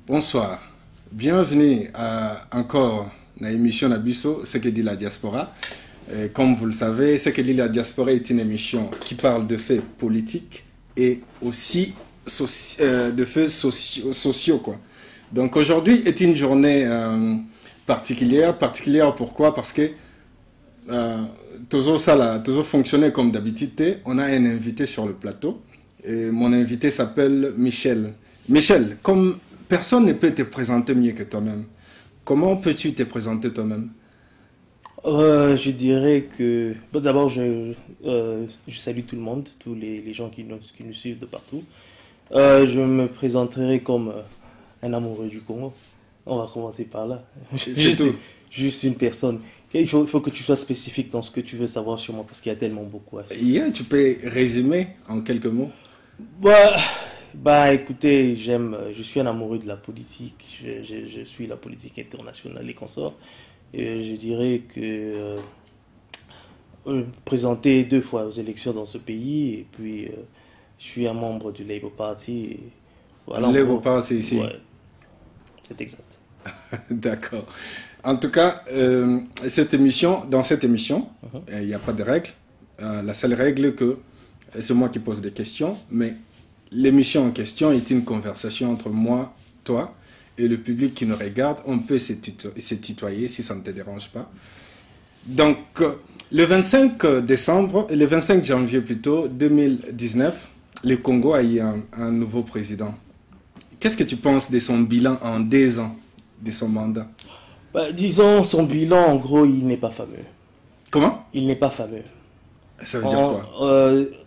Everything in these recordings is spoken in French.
Bonsoir, bienvenue à encore une émission Nabiso, Ce que dit la diaspora. Comme vous le savez, Ce que dit la diaspora est une émission qui parle de faits politiques et aussi de faits sociaux, quoi. Donc aujourd'hui est une journée particulière pourquoi? Parce que toujours fonctionner comme d'habitude. On a un invité sur le plateau. Et mon invité s'appelle Michel. Michel, comme personne ne peut te présenter mieux que toi-même, comment peux-tu te présenter toi-même? Je dirais que... Bon, d'abord, je salue tout le monde, tous les gens qui nous suivent de partout. Je me présenterai comme un amoureux du Congo. On va commencer par là. Juste une personne. Et il faut que tu sois spécifique dans ce que tu veux savoir sur moi, parce qu'il y a tellement beaucoup à faire. Yeah, tu peux résumer en quelques mots? Bah écoutez, je suis un amoureux de la politique, je suis la politique internationale et consorts. Et je dirais que présenté 2 fois aux élections dans ce pays, et puis je suis un membre du Labour Party. Et voilà, Labour Party ici? Ouais, c'est exact. D'accord. En tout cas, dans cette émission, il n'y a pas de règles. La seule règle que c'est moi qui pose des questions, mais l'émission en question est une conversation entre moi, toi et le public qui nous regarde. On peut se tutoyer si ça ne te dérange pas. Donc, le 25 janvier plutôt, 2019, le Congo a eu un nouveau président. Qu'est-ce que tu penses de son bilan en 2 ans de son mandat? Disons, son bilan, en gros, il n'est pas fameux. Comment? Il n'est pas fameux. Ça veut dire quoi?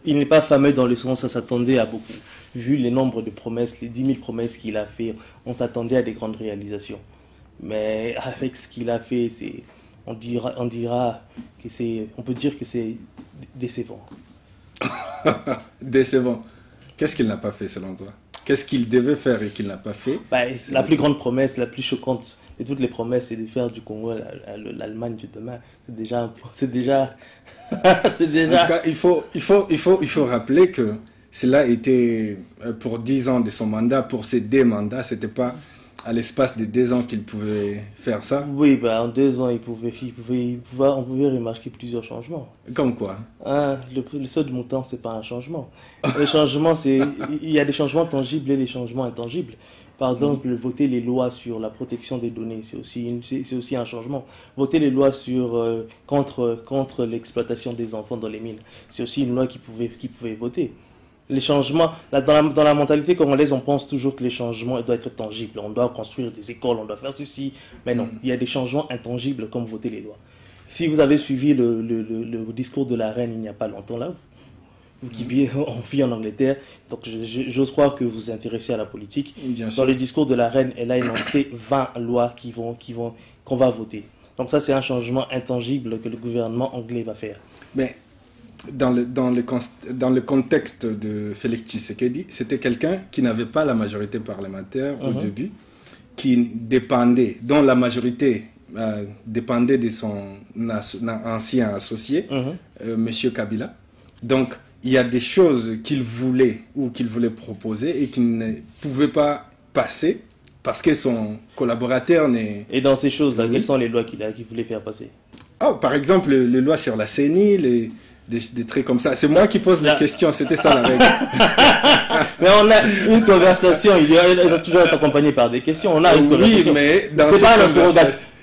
Il n'est pas fameux dans le sens où on s'attendait à beaucoup. Vu les nombres de promesses, les 10 000 promesses qu'il a fait, on s'attendait à des grandes réalisations. Mais avec ce qu'il a fait, on peut dire que c'est décevant. Décevant. Qu'est-ce qu'il n'a pas fait selon toi? Qu'est-ce qu'il devait faire et qu'il n'a pas fait? La plus grande promesse, la plus choquante de toutes les promesses, c'est de faire du Congo l'Allemagne de demain. C'est déjà... En tout cas, il faut rappeler que cela était pour 10 ans de son mandat. Pour ces 2 mandats, ce n'était pas à l'espace de 2 ans qu'il pouvait faire ça. Oui, en 2 ans, on pouvait remarquer plusieurs changements. Comme quoi? Le saut de montant, ce n'est pas un changement. Les changements, il y a des changements tangibles et des changements intangibles. Par exemple, voter les lois sur la protection des données, c'est aussi un changement. Voter les lois contre l'exploitation des enfants dans les mines, c'est aussi une loi qui pouvait voter. Les changements, dans la mentalité congolaise, on pense toujours que les changements doivent être tangibles. On doit construire des écoles, on doit faire ceci. Mais non, il y a des changements intangibles comme voter les lois. Si vous avez suivi le discours de la reine il n'y a pas longtemps, là, vous qui vit en Angleterre, donc j'ose croire que vous vous intéressez à la politique. Dans le discours de la reine, elle a énoncé 20 lois qu'on va voter. Donc ça, c'est un changement intangible que le gouvernement anglais va faire. Mais dans le contexte de Félix Tshisekedi, c'était quelqu'un qui n'avait pas la majorité parlementaire au début, dont la majorité dépendait de son ancien associé, M. Kabila. Donc, il y a des choses qu'il voulait proposer et qu'il ne pouvait pas passer parce que son collaborateur n'est... Et dans ces choses-là, quelles sont les lois qu'il voulait faire passer? Par exemple, les lois sur la CENI, des trucs comme ça. C'est moi qui pose la question, c'était ça la règle. Mais on a une conversation, il doit toujours être accompagné par des questions. On a une conversation. Oui, mais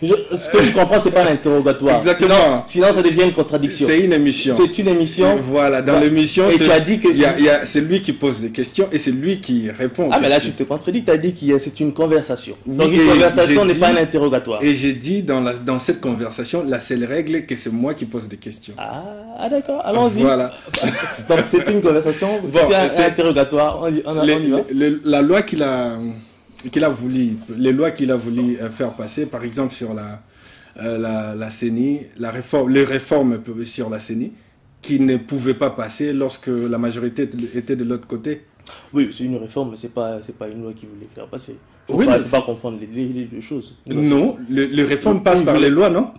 Ce que je comprends, c'est pas l'interrogatoire. Exactement. Sinon, ça devient une contradiction. C'est une émission. C'est une émission. Voilà, dans l'émission, tu as dit que c'est lui qui pose des questions et c'est lui qui répond. Ah, mais là, tu te contredis. Tu as dit que c'est une conversation. Oui, donc, une conversation n'est pas un interrogatoire. Et j'ai dit dans cette conversation, la seule règle, que c'est moi qui pose des questions. Ah d'accord, allons-y. Voilà. Donc, c'est une conversation, c'est un interrogatoire. On y va. La loi qu'il a voulu, les lois qu'il a voulu faire passer, par exemple sur la CENI, les réformes sur la CENI, qui ne pouvaient pas passer lorsque la majorité était de l'autre côté. Oui, c'est une réforme, mais c'est pas une loi qu'il voulait faire passer. Oui, mais pas confondre les deux choses. Non, les réformes passent par les lois, non?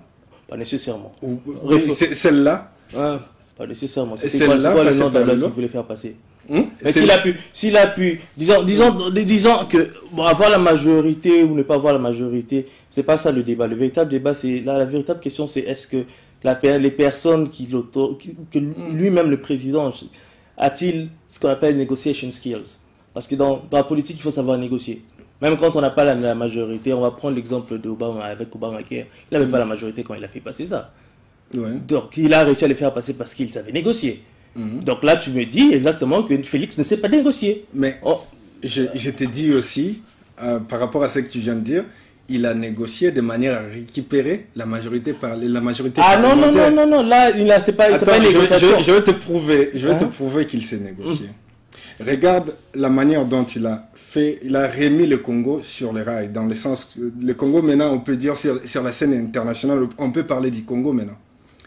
Pas nécessairement. Celle-là? Pas nécessairement. C'est quoi le nom de la loi qu'il voulait faire passer? Mais s'il a pu, disons que avoir la majorité ou ne pas avoir la majorité, c'est pas ça le débat. Le véritable débat, c'est la véritable question, c'est est-ce que les personnes que lui-même le président a-t-il ce qu'on appelle negotiation skills? Parce que dans la politique, il faut savoir négocier. Même quand on n'a pas la majorité, on va prendre l'exemple d'Obama avec Obamacare. Il n'avait pas la majorité quand il a fait passer ça. Ouais. Donc il a réussi à le faire passer parce qu'il savait négocier. Donc là, tu me dis exactement que Félix ne sait pas négocier. Mais je t'ai dit aussi, par rapport à ce que tu viens de dire, il a négocié de manière à récupérer la majorité parlementaire. Non, là, c'est pas une négociation. Je vais te prouver qu'il s'est négocié. Regarde la manière dont il a remis le Congo sur les rails, dans le sens que le Congo maintenant, on peut dire sur la scène internationale, on peut parler du Congo maintenant.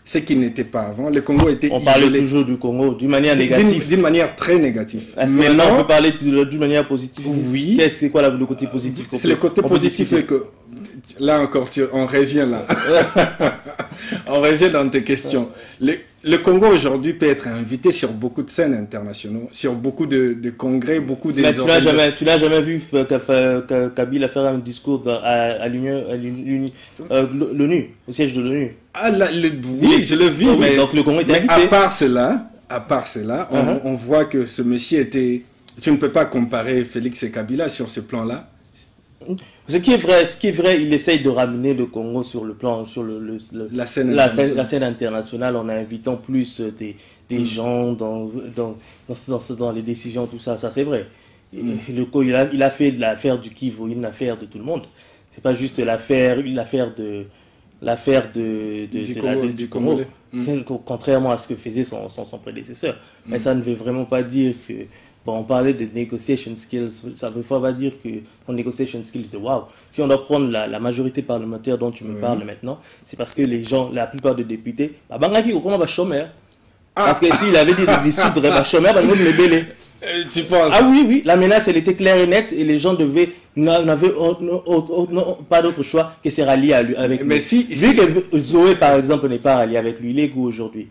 Ce qui n'était pas avant. Le Congo était isolé. On parlait toujours du Congo d'une manière négative. D'une manière très négative. Maintenant, on peut parler d'une manière positive. Oui. C'est quoi le côté positif? C'est le côté positif que... Là encore, on revient là. On revient dans tes questions. Le Congo aujourd'hui peut être invité sur beaucoup de scènes internationales, sur beaucoup de congrès, beaucoup de... Mais tu n'as jamais vu Kabila faire un discours à l'ONU, au siège de l'ONU? Oui, je l'ai vu, mais, donc le Congo était invité. À part cela, on voit que ce monsieur était... Tu ne peux pas comparer Félix et Kabila sur ce plan-là. Ce qui est vrai, il essaye de ramener le Congo sur le plan, sur la scène internationale, en invitant plus des gens dans les décisions, tout ça, ça c'est vrai. Il a fait de l'affaire du Kivu une affaire de tout le monde. C'est pas juste l'affaire du Congo, contrairement à ce que faisait son prédécesseur. Mais ça ne veut vraiment pas dire que... Bon, on parlait de negotiation skills, ça ne veut pas dire que ton negotiation skills de wow. Si on doit prendre la majorité parlementaire dont tu me parles maintenant, c'est parce que les gens, la plupart des députés, comment va chômeur? Parce que s'il avait dit de dissoudre chômeur, nous le bélé. Tu penses? Ah oui, la menace elle était claire et nette et les gens n'avaient pas d'autre choix que se rallier à lui, avec lui. Vu que Zoé par exemple n'est pas rallié avec lui, il est où aujourd'hui?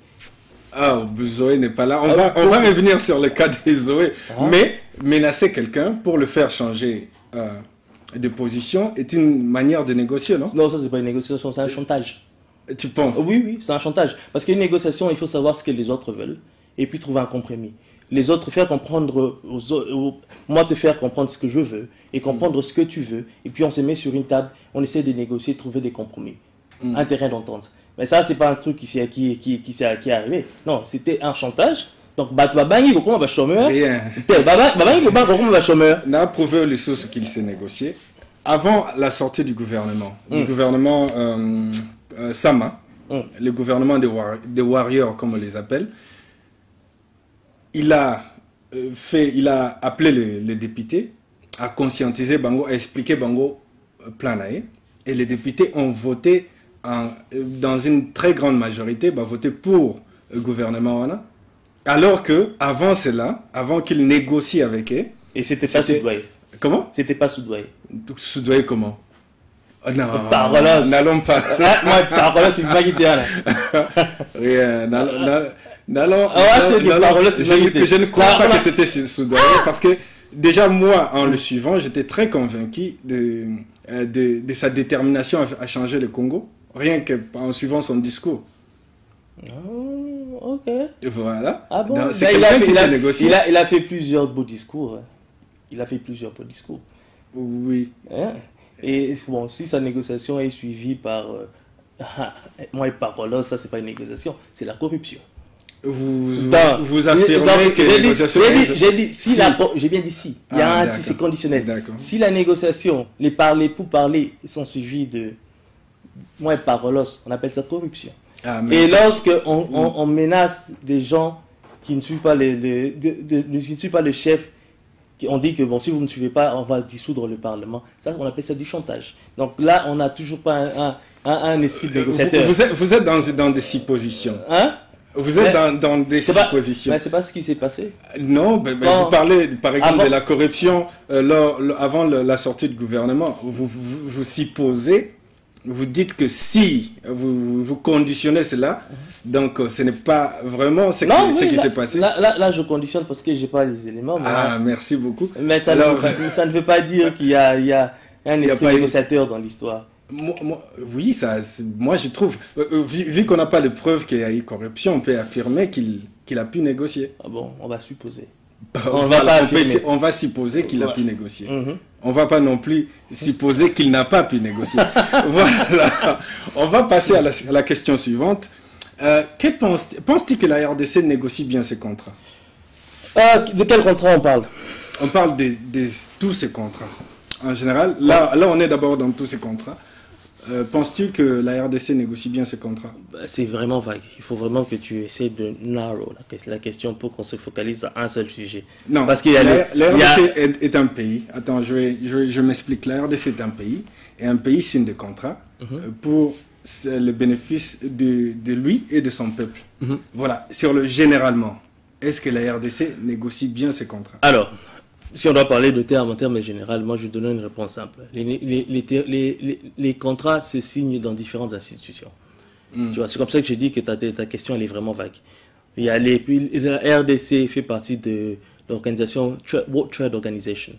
Ah, Zoé n'est pas là. On va revenir sur le cas de Zoé. Mais menacer quelqu'un pour le faire changer de position est une manière de négocier, non? Non, ça c'est pas une négociation, c'est un chantage. Tu penses? Oui, c'est un chantage. Parce qu'une négociation, il faut savoir ce que les autres veulent et puis trouver un compromis. Les autres, faire comprendre moi te faire comprendre ce que je veux et comprendre ce que tu veux. Et puis on se met sur une table, on essaie de négocier, trouver des compromis. Un terrain d'entente. Mais ça, c'est pas un truc qui est arrivé. Non, c'était un chantage. Donc, Babangi, comment va chômeur? Rien. Babangi, comment va chômeur? On a prouvé les sources qu'il s'est négocié. Avant la sortie du gouvernement, Sama, le gouvernement des warriors, comme on les appelle, il a appelé les députés à conscientiser Bango, à expliquer Bango plan naé. Et les députés ont voté dans une très grande majorité, voté pour le gouvernement Wana. Alors que avant cela, avant qu'il négocie avec eux, et c'était pas Soudoye. Comment? C'était pas Soudoye. Soudoye comment? Oh non, n'allons pas. Moi, parola, c'est pas qui était là. Rien, je ne crois pas que c'était Soudoye parce que déjà moi, en le suivant, j'étais très convaincu de sa détermination à changer le Congo. Rien qu'en suivant son discours. Oh, ok. Voilà. Ah bon? C'est quelqu'un qui s'est négocié. Il a fait plusieurs beaux discours. Il a fait plusieurs beaux discours. Oui. Hein? Et bon, si sa négociation est suivie par moi et par Rolos, ça c'est pas une négociation, c'est la corruption. Vous affirmez que la négociation... J'ai dit si. J'ai bien dit si. Il y a un si, c'est conditionnel. Si la négociation, les pourparlers sont suivis de moi et par Rolos, on appelle ça corruption. Et lorsque on menace des gens qui ne suivent pas le chef, on dit que bon, si vous ne suivez pas, on va dissoudre le Parlement. Ça, on appelle ça du chantage. Donc là, on n'a toujours pas un esprit de négociateur. Vous êtes dans des suppositions. Hein? Vous êtes dans des suppositions. C'est pas ce qui s'est passé. Non, vous parlez par exemple de la corruption avant la sortie du gouvernement. Vous supposez, vous dites que si vous conditionnez cela, donc ce n'est pas vraiment ce qui s'est passé. Là, je conditionne parce que je n'ai pas les éléments. Merci beaucoup. Mais ça ne veut pas dire qu'il y a un esprit négociateur dans l'histoire. Oui, moi je trouve, vu qu'on n'a pas de preuves qu'il y a eu corruption, on peut affirmer qu'il a pu négocier. Ah bon, on va supposer. On va supposer qu'il a pu négocier. On ne va pas non plus supposer qu'il n'a pas pu négocier. Voilà. On va passer à la question suivante. Penses-tu que la RDC négocie bien ses contrats? De quel contrat on parle? On parle de tous ces contrats. En général, là on est d'abord dans tous ces contrats. Penses-tu que la RDC négocie bien ses contrats? C'est vraiment vague. Il faut vraiment que tu essaies de narrow la question pour qu'on se focalise sur un seul sujet. Non, parce qu'il la RDC est un pays. Attends, je m'explique. La RDC est un pays, et un pays signe des contrats pour le bénéfice de lui et de son peuple. Voilà, généralement, est-ce que la RDC négocie bien ses contrats? Alors, si on doit parler de termes en termes général, moi je donne une réponse simple. Les contrats se signent dans différentes institutions. Tu vois, c'est comme ça que je dis que ta question elle est vraiment vague. Il y a la RDC fait partie de l'organisation World Trade Organization,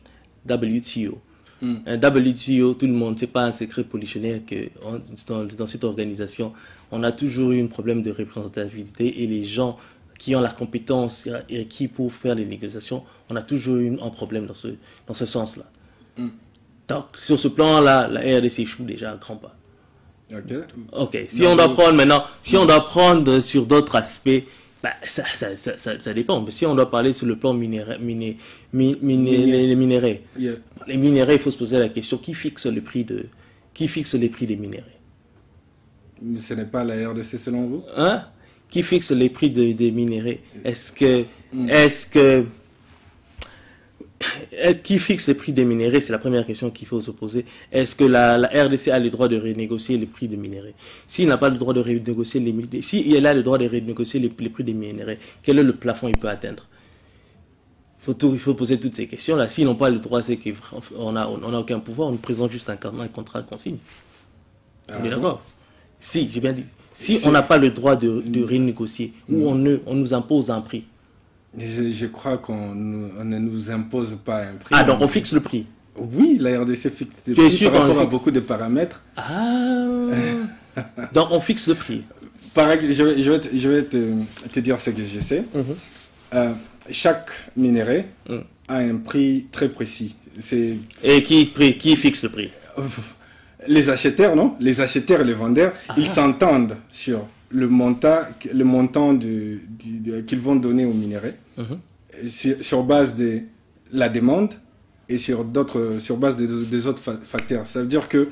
WTO. Un WTO, tout le monde, c'est pas un secret polichinelle que dans cette organisation, on a toujours eu un problème de représentativité et les gens qui ont la compétence et qui pour faire les négociations, on a toujours eu un problème dans ce sens-là. Donc, sur ce plan-là, la RDC échoue déjà à grands pas. Ok. Si on doit prendre maintenant, si on doit prendre sur d'autres aspects, ça dépend. Mais si on doit parler sur le plan les minéraux, il faut se poser la question, qui fixe les prix des minéraux? Ce n'est pas la RDC selon vous? Hein? Qui fixe les prix des minéraux? Qui fixe les prix des minéraux? C'est la première question qu'il faut se poser. Est-ce que la RDC a le droit de renégocier les prix des minéraux? S'il n'a pas le droit de renégocier s'il a le droit de renégocier les prix des minéraux, quel est le plafond qu'il peut atteindre? Il faut poser toutes ces questions-là. S'ils n'ont pas le droit, c'est qu'on n'a aucun pouvoir, on nous présente juste un contrat qu'on signe. On est d'accord? Si, j'ai bien dit. Si on n'a pas le droit de renégocier, ou on nous impose un prix. Je crois qu'on ne nous impose pas un prix. Ah, donc on fixe le prix? Oui, la RDC fixe le prix par rapport à beaucoup de paramètres. Ah, donc on fixe le prix. Je vais te dire ce que je sais. Chaque minerai a un prix très précis. Et qui fixe le prix? Les acheteurs, non? Les acheteurs et les vendeurs, ils s'entendent sur le montant qu'ils vont donner aux minéraux sur base de la demande et sur base des autres facteurs. Ça veut dire que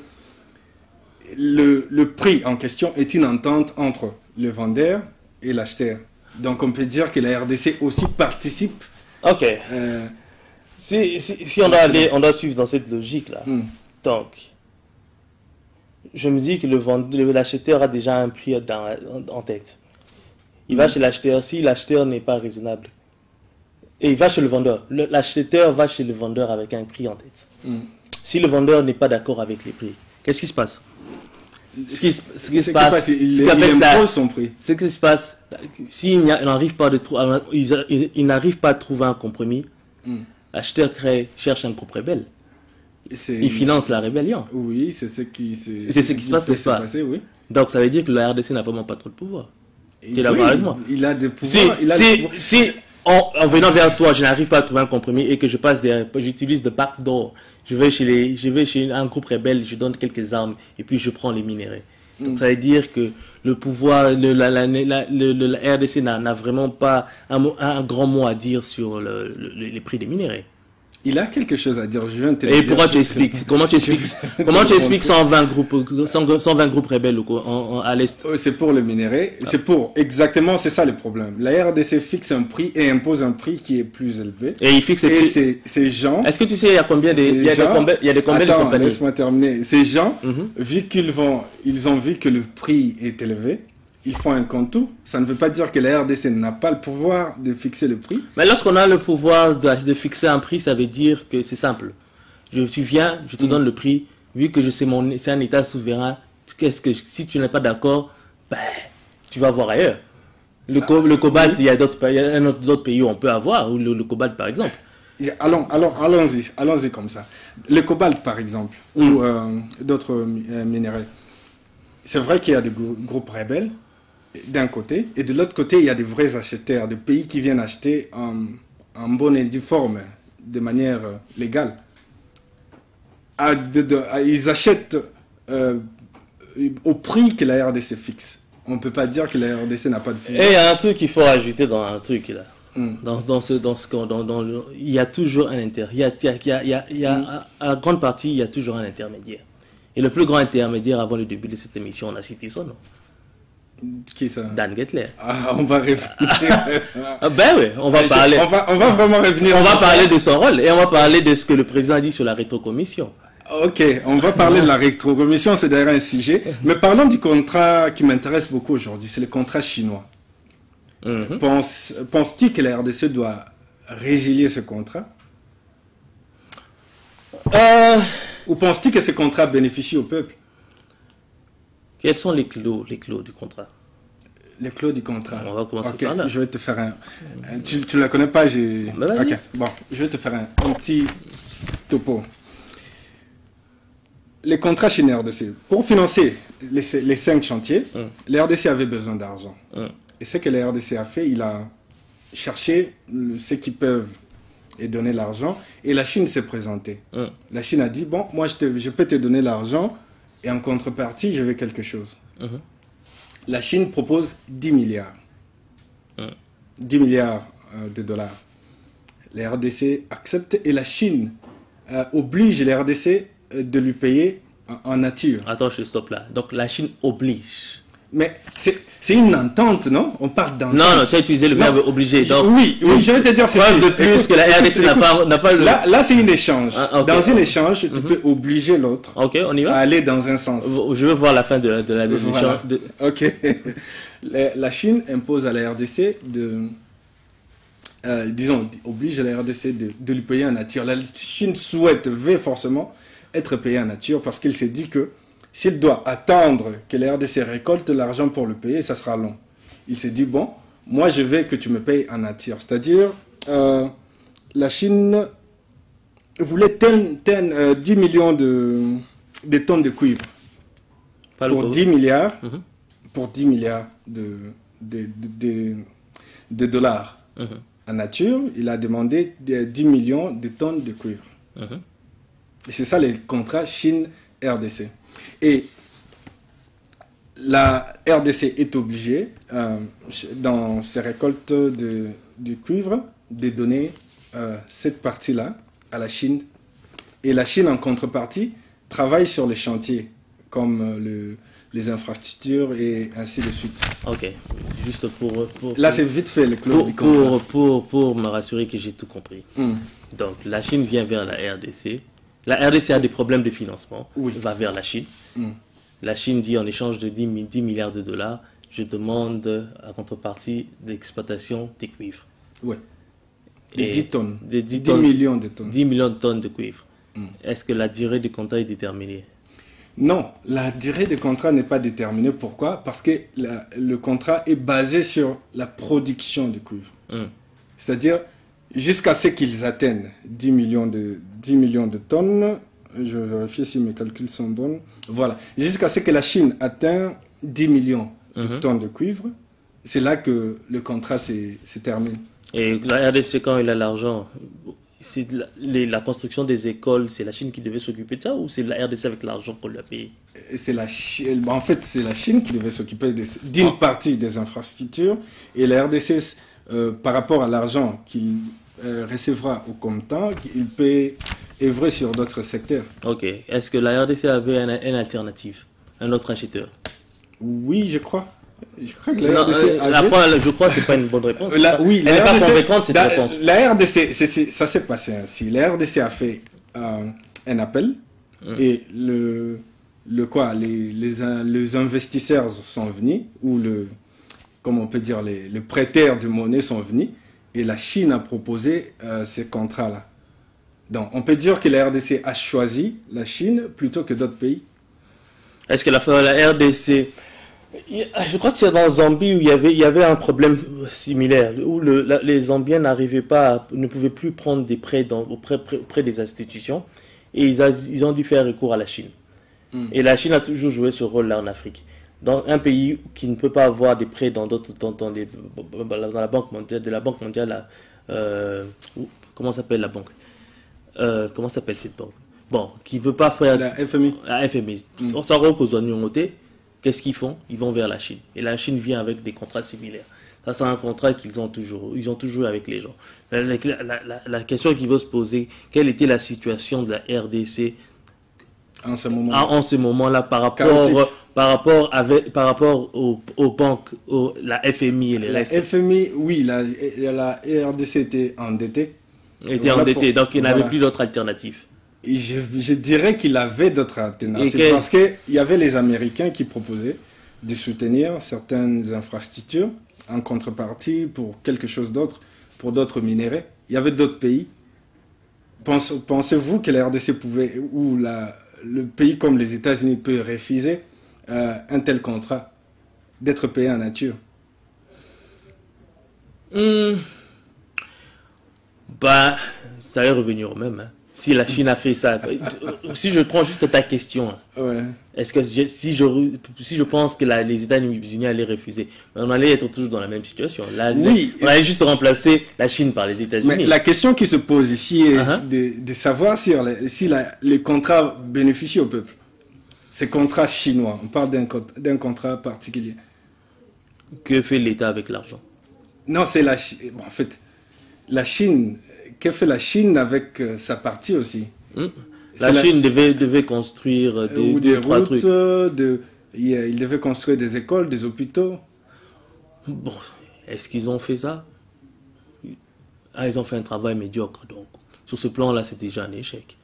le prix en question est une entente entre le vendeur et l'acheteur. Donc on peut dire que la RDC aussi participe. Ok. Si on doit suivre dans cette logique-là, donc je me dis que l'acheteur a déjà un prix en tête. Il va chez l'acheteur, si l'acheteur n'est pas raisonnable, et il va chez le vendeur. L'acheteur va chez le vendeur avec un prix en tête. Si le vendeur n'est pas d'accord avec les prix, qu'est-ce qui se passe? Il impose son prix. Ce qui se passe, s'il n'arrive pas à trouver un compromis, l'acheteur cherche un groupe rebelle. Il finance la rébellion. Oui, c'est ce qui se passe, n'est-ce pas? Oui. Donc ça veut dire que la RDC n'a vraiment pas trop de pouvoir. Tu es d'accord avec moi? Il a des pouvoirs. Si en venant vers toi, je n'arrive pas à trouver un compromis et que j'utilise de backdoor, je vais chez un groupe rebelle, je donne quelques armes et puis je prends les minéraux. Donc ça veut dire que le pouvoir, la RDC n'a vraiment pas un grand mot à dire sur les prix des minéraux. Il a quelque chose à dire, je viens de te le Et dire. pourquoi tu expliques? Comment tu expliques 120 groupes rebelles à l'Est? C'est pour le minerai, c'est pour, exactement, c'est ça le problème. La RDC fixe un prix et impose un prix qui est plus élevé. Et il fixe et ces gens... Est-ce que tu sais, il y a combien de compagnies? Laisse-moi terminer. Ces gens, vu ils ont vu que le prix est élevé, ils font un contour. Ça ne veut pas dire que la RDC n'a pas le pouvoir de fixer le prix. Mais lorsqu'on a le pouvoir de fixer un prix, ça veut dire que c'est simple. Tu viens, je te donne le prix. Vu que c'est un État souverain, si tu n'es pas d'accord, ben, tu vas voir ailleurs. Le cobalt, il y a d'autres pays où on peut avoir, ou le cobalt par exemple. Allons-y comme ça. Le cobalt par exemple, ou d'autres minéraux. C'est vrai qu'il y a des groupes rebelles d'un côté, et de l'autre côté, il y a des vrais acheteurs, des pays qui viennent acheter en bonne et due forme, de manière légale. Ils achètent au prix que la RDC fixe. On ne peut pas dire que la RDC n'a pas de prix. Et il y a un truc qu'il faut ajouter dans un truc là. Il y a toujours un intermédiaire. À la grande partie, il y a toujours un intermédiaire. Et le plus grand intermédiaire avant le début de cette émission, on a cité son nom. Qui ça? Dan Gettler. Ah, on va revenir. Ben oui, on va parler. On va vraiment revenir. On va parler de son rôle et on va parler de ce que le président a dit sur la rétrocommission. Ok, on va parler de la rétrocommission, c'est d'ailleurs un sujet. Mais parlons du contrat qui m'intéresse beaucoup aujourd'hui, c'est le contrat chinois. Penses-tu que la RDC doit résilier ce contrat? Ou penses-tu que ce contrat bénéficie au peuple? Quels sont les clos du contrat? Les clauses du contrat. On va commencer par là. Je vais te faire tu ne la connais pas, ok, bon, je vais te faire un petit topo. Les contrats chez la RDC, pour financer les 5 chantiers, la RDC avait besoin d'argent. Et ce que la RDC a fait, il a cherché ceux qui peuvent et donner l'argent. Et la Chine s'est présentée. La Chine a dit, bon, moi je peux te donner l'argent et en contrepartie, je veux quelque chose. La Chine propose 10 milliards. 10 milliards de dollars. La RDC accepte et la Chine oblige la RDC de lui payer en nature. Attends, je stoppe là. Donc la Chine oblige. Mais c'est une entente, non? On parle d'entente. Non, tu as utilisé le verbe obligé. Donc, oui, je vais te dire preuve de plus que la RDC n'a pas le... Là c'est un échange. Dans un échange, tu peux obliger l'autre on y va? à aller dans un sens. Je veux voir la fin de la définition. Voilà. Ok. La Chine impose à la RDC oblige la RDC de lui payer en nature. La Chine veut forcément être payée en nature parce qu'il s'est dit que s'il doit attendre que la RDC récolte l'argent pour le payer, ça sera long. Il s'est dit, bon, moi je veux que tu me payes en nature. C'est-à-dire, la Chine voulait 10 millions de tonnes de cuivre. Pour 10 milliards, pour 10 milliards de dollars en nature, il a demandé 10 millions de tonnes de cuivre. Et c'est ça le contrat Chine-RDC. Et la RDC est obligée, dans ses récoltes du cuivre, de donner cette partie-là à la Chine. Et la Chine, en contrepartie, travaille sur les chantiers, comme les infrastructures et ainsi de suite. Ok, juste pour là, c'est vite fait, les clauses du contrat. Pour me rassurer que j'ai tout compris. Donc, la Chine vient vers la RDC. La RDC a des problèmes de financement. Oui. Va vers la Chine. La Chine dit en échange de 10 milliards de dollars, je demande à contrepartie d'exploitation des cuivres. Oui. Et 10 tonnes. 10 millions de tonnes. 10 millions de tonnes de cuivre. Est-ce que la durée du contrat est déterminée? Non, la durée du contrat n'est pas déterminée. Pourquoi? Parce que le contrat est basé sur la production de cuivre. C'est-à-dire, jusqu'à ce qu'ils atteignent 10 millions de tonnes, je vais vérifier si mes calculs sont bons. Voilà, jusqu'à ce que la Chine atteigne 10 millions de tonnes de cuivre, c'est là que le contrat se termine. Et la RDC, quand il a l'argent, la construction des écoles, c'est la Chine qui devait s'occuper de ça ou c'est la RDC avec l'argent qu'on lui a payé? En fait, c'est la Chine qui devait s'occuper d'une partie des infrastructures et la RDC, par rapport à l'argent qu'il recevra au comptant, il peut œuvrer sur d'autres secteurs. Ok. Est-ce que la RDC avait une alternative, un autre acheteur? Oui, je crois. Je crois que la RDC je crois que c'est pas une bonne réponse. Oui, elle n'est pas convaincante cette réponse. La RDC, ça s'est passé ainsi. La RDC a fait un appel et les investisseurs sont venus, ou comment on peut dire, les prêteurs de monnaie sont venus, et la Chine a proposé ces contrats-là. Donc, on peut dire que la RDC a choisi la Chine plutôt que d'autres pays. Est-ce que la RDC... Je crois que c'est dans Zambie où il y avait un problème similaire, où les Zambiens ne pouvaient plus prendre des prêts auprès des institutions, et ils ont dû faire recours à la Chine. Et la Chine a toujours joué ce rôle-là en Afrique. Dans un pays qui ne peut pas avoir des prêts dans la Banque mondiale, comment s'appelle la banque? Comment s'appelle cette banque? Bon, qui ne peut pas faire... La FMI. La FMI. Ça repose en Union. Qu'est-ce qu'ils font? Ils vont vers la Chine. Et la Chine vient avec des contrats similaires. Ça, c'est un contrat qu'ils ont toujours. Ils ont toujours avec les gens. La question qui va se poser, quelle était la situation de la RDC en ce moment-là par rapport aux banques, la FMI et les restes? La FMI, oui, la RDC était endettée. Donc il n'avait plus d'autre alternative. Je dirais qu'il avait d'autres alternatives parce qu'il y avait les Américains qui proposaient de soutenir certaines infrastructures en contrepartie pour quelque chose d'autre, pour d'autres minéraux. Il y avait d'autres pays. Pensez-vous que la RDC pouvait, ou le pays comme les États-Unis peut refuser un tel contrat d'être payé en nature? Ça allait revenir au même. Hein. Si la Chine a fait ça, si je prends juste ta question, ouais. Est-ce que si je pense que les États-Unis allaient refuser, on allait être toujours dans la même situation. Là, oui, on allait juste remplacer la Chine par les États-Unis. Mais la question qui se pose ici est de savoir si les contrats bénéficient au peuple. Ces contrats chinois, on parle d'un contrat particulier. Que fait l'État avec l'argent? Non, c'est la Chine. Bon, en fait, la Chine... Que fait la Chine avec sa partie aussi? La Chine devait construire des routes, il devait construire des écoles, des hôpitaux. Bon, est-ce qu'ils ont fait ça? Ils ont fait un travail médiocre. Donc, sur ce plan-là, c'est déjà un échec.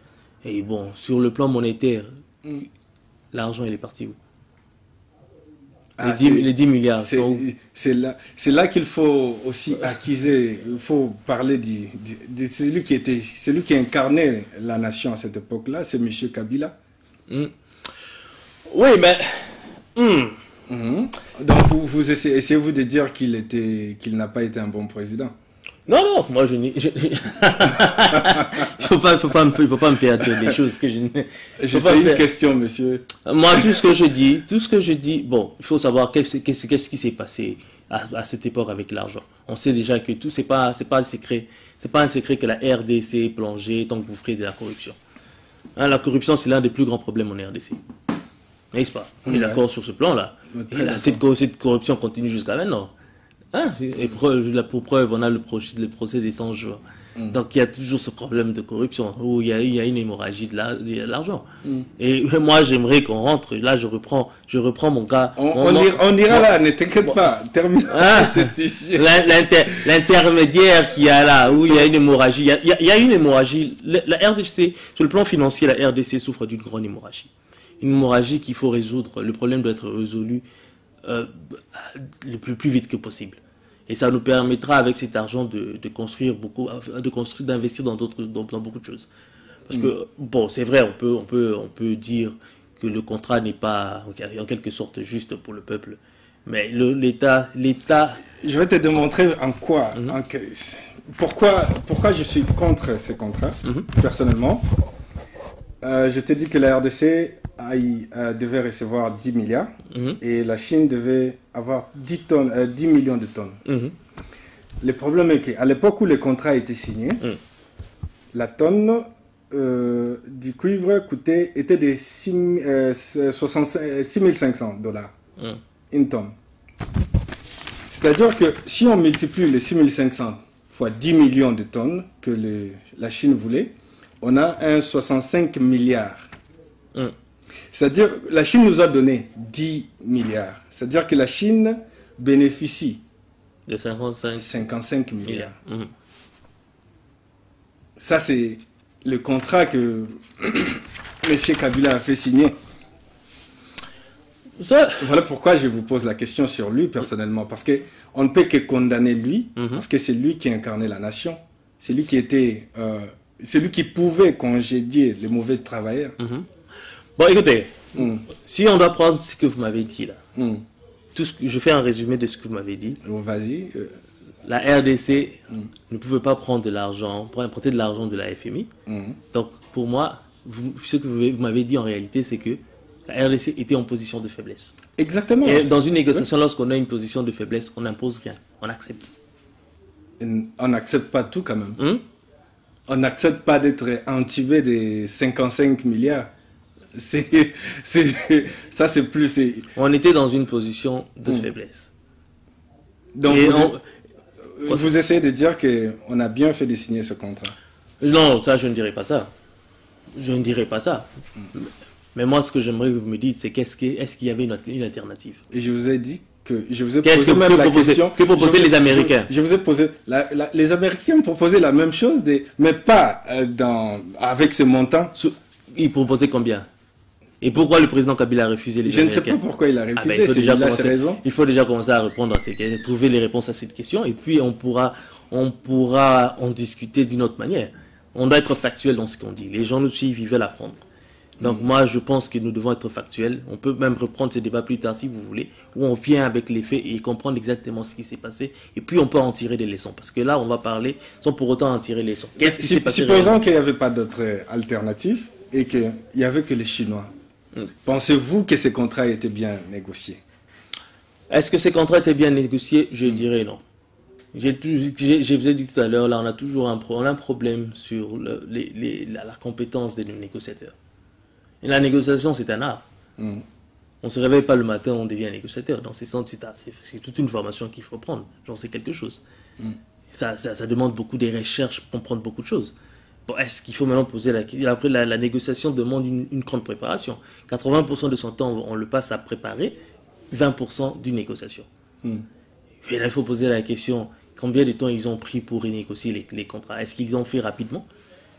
Et bon, sur le plan monétaire, l'argent, il est parti où? Les 10 milliards. C'est là qu'il faut aussi accuser, il faut parler de celui qui incarnait la nation à cette époque-là, c'est M. Kabila. Oui, mais... Donc vous essayez-vous de dire qu'il n'a pas été un bon président? Non, moi je faut pas me faire dire des choses que je ne... C'est une question, monsieur. Moi, tout ce que je dis, bon, il faut savoir qu'est-ce qui s'est passé à cette époque avec l'argent. On sait déjà que tout, c'est pas un secret. C'est pas un secret que la RDC est plongée, engouffrée de la corruption. Hein, la corruption, c'est l'un des plus grands problèmes en RDC. N'est-ce pas? On est d'accord sur ce plan-là. Et là, cette corruption continue jusqu'à maintenant. Hein? Et pour preuve, on a le procès des 100 jours. Donc il y a toujours ce problème de corruption où il y a une hémorragie de l'argent. Et moi j'aimerais qu'on rentre. Là je reprends mon cas. On ira là, ne t'inquiète pas. Termine ce sujet. L'intermédiaire qu'il y a là où il y a une hémorragie. Il y a une hémorragie. La RDC, sur le plan financier, la RDC souffre d'une grande hémorragie. Une hémorragie qu'il faut résoudre. Le problème doit être résolu le plus vite que possible. Et ça nous permettra avec cet argent de construire beaucoup, d'investir dans beaucoup de choses. Parce que bon, c'est vrai, on peut dire que le contrat n'est pas en quelque sorte juste pour le peuple, mais l'État. Je vais te démontrer en quoi, pourquoi je suis contre ces contrats personnellement. Je t'ai dit que la RDC devait recevoir 10 milliards et la Chine devait avoir 10 millions de tonnes. Le problème est qu'à l'époque où le contrat a été signé, la tonne du cuivre était de 6 500 dollars. Une tonne. C'est-à-dire que si on multiplie les 6 500 fois 10 millions de tonnes que la Chine voulait, on a un 65 milliards. C'est-à-dire que la Chine nous a donné 10 milliards. C'est-à-dire que la Chine bénéficie de 55 milliards. Ça, c'est le contrat que M. Kabila a fait signer. Voilà pourquoi je vous pose la question sur lui personnellement. Parce qu'on ne peut que condamner lui, parce que c'est lui qui incarnait la nation. C'est lui qui était... c'est lui qui pouvait congédier les mauvais travailleurs. Bon, écoutez, si on doit prendre ce que vous m'avez dit là, je fais un résumé de ce que vous m'avez dit. Vas-y. La RDC ne pouvait pas prendre de l'argent, pour importer de l'argent de la FMI. Donc, pour moi, ce que vous m'avez dit en réalité, c'est que la RDC était en position de faiblesse. Exactement. Et dans une négociation, lorsqu'on a une position de faiblesse, on n'impose rien, on accepte. On n'accepte pas tout quand même. On n'accepte pas d'être intubé des 55 milliards. Ça, c'est plus... On était dans une position de faiblesse. Donc, vous essayez de dire qu'on a bien fait de signer ce contrat? Non, ça, je ne dirais pas ça. Je ne dirais pas ça. Mais moi, ce que j'aimerais que vous me dites, c'est est-ce qu'il y avait une alternative? Et je vous ai dit que je vous ai posé même la question. Que proposaient les Américains? Je vous ai posé... les Américains proposaient la même chose, mais pas avec ce montant. Ils proposaient combien? Et pourquoi le président Kabila a refusé les Américains? Je ne sais pas pourquoi il a refusé, il faut déjà commencer à répondre à ces questions, trouver les réponses à cette question, et puis on pourra en discuter d'une autre manière. On doit être factuel dans ce qu'on dit. Les gens nous suivent, ils veulent apprendre. Donc moi, je pense que nous devons être factuels. On peut même reprendre ce débat plus tard si vous voulez, où on vient avec les faits et comprendre exactement ce qui s'est passé. Et puis on peut en tirer des leçons. Parce que là, on va parler sans pour autant en tirer les leçons. Qu'est-ce qui s'est passé? Supposons qu'il n'y avait pas d'autre alternative et qu'il n'y avait que les Chinois. Pensez-vous que ces contrats étaient bien négociés? Est-ce que ces contrats étaient bien négociés? Je dirais non. Je vous ai dit tout à l'heure, là, on a toujours un problème sur la compétence des négociateurs. Et la négociation, c'est un art. On ne se réveille pas le matin, on devient négociateur. Dans ces sens, c'est toute une formation qu'il faut prendre. J'en sais quelque chose. Ça demande beaucoup de recherches, comprendre beaucoup de choses. Bon, est-ce qu'il faut maintenant poser la question? Après, la négociation demande une grande préparation. 80% de son temps, on le passe à préparer, 20% d'une négociation. Et là, il faut poser la question, combien de temps ils ont pris pour renégocier les contrats? Est-ce qu'ils ont fait rapidement?